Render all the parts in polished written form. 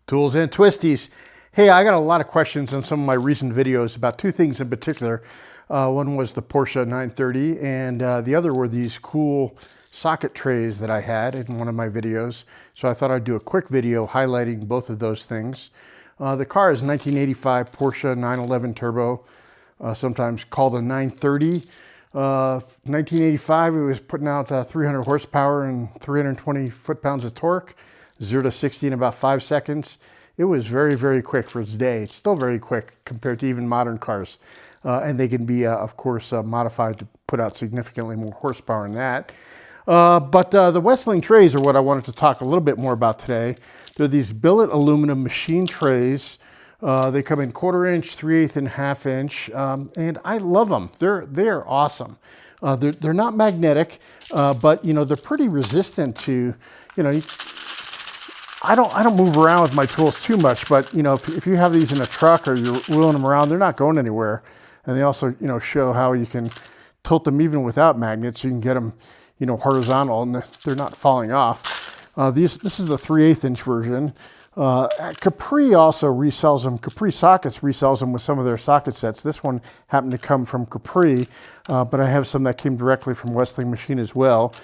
Tools and twisties. Hey, I got a lot of questions on some of my recent videos about two things in particular. One was the Porsche 930 and the other were these cool socket trays that I had in one of my videos. So I thought I'd do a quick video highlighting both of those things. The car is 1985 Porsche 911 Turbo, sometimes called a 930. 1985, it was putting out 300 horsepower and 320 foot-pounds of torque. 0 to 60 in about 5 seconds. It was very, very quick for its day. It's still very quick compared to even modern cars. And they can be, of course, modified to put out significantly more horsepower than that. But the Westling trays are what I wanted to talk a little bit more about today. They're these billet aluminum machine trays. They come in 1/4 inch, 3/8 and 1/2 inch. And I love them. They're awesome. They're not magnetic, but they're pretty resistant to, I don't move around with my tools too much, but if you have these in a truck or you're wheeling them around, they're not going anywhere. And they also show how you can tilt them even without magnets. You can get them horizontal and they're not falling off. This is the 3/8 inch version. Capri also resells them. Capri Sockets resells them with some of their socket sets. This one happened to come from Capri, but I have some that came directly from Westling Machine as well.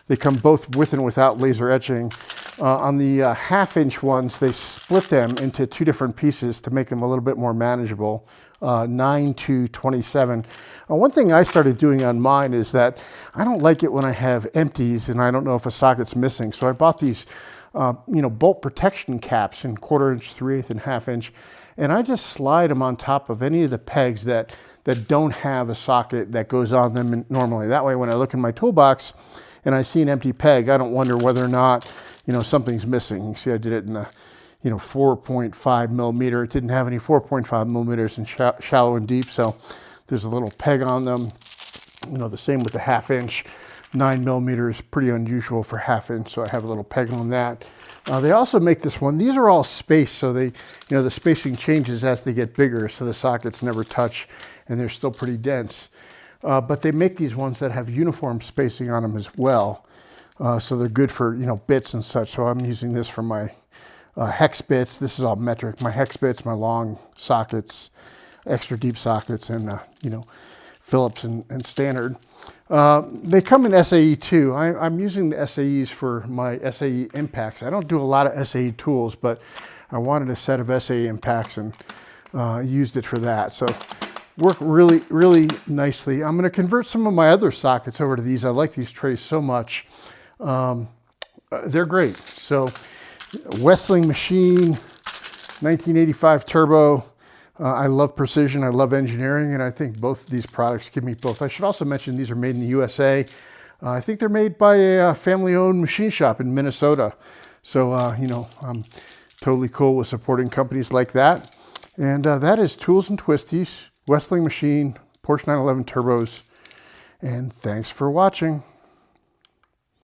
They come both with and without laser etching. On the 1/2 inch ones, they split them into 2 different pieces to make them a little bit more manageable, 9 to 27. One thing I started doing on mine is that I don't like it when I have empties and I don't know if a socket's missing. So I bought these bolt protection caps in 1/4 inch, 3/8 and 1/2 inch. And I just slide them on top of any of the pegs that don't have a socket that goes on them normally. That way, when I look in my toolbox and I see an empty peg, I don't wonder whether or not, something's missing. You see, I did it in the, 4.5 millimeter. It didn't have any 4.5 millimeters in shallow and deep. So there's a little peg on them. The same with the 1/2 inch. 9 millimeters, pretty unusual for 1/2 inch. So I have a little peg on that. They also make this one. These are all spaced. So they, the spacing changes as they get bigger. So the sockets never touch and they're still pretty dense. But they make these ones that have uniform spacing on them as well. So they're good for, bits and such. So I'm using this for my hex bits. This is all metric. My hex bits, my long sockets, extra deep sockets, and, Phillips and standard. They come in SAE too. I'm using the SAEs for my SAE impacts. I don't do a lot of SAE tools, but I wanted a set of SAE impacts and used it for that. So work really, really nicely. I'm going to convert some of my other sockets over to these. I like these trays so much. They're great. So Westling Machine, 1985 Turbo. I love precision. I love engineering. And I think both of these products give me both. I should also mention these are made in the USA. I think they're made by a family-owned machine shop in Minnesota. So, I'm totally cool with supporting companies like that. And that is Tools and Twisties, Westling Machine, Porsche 911 Turbos, and thanks for watching.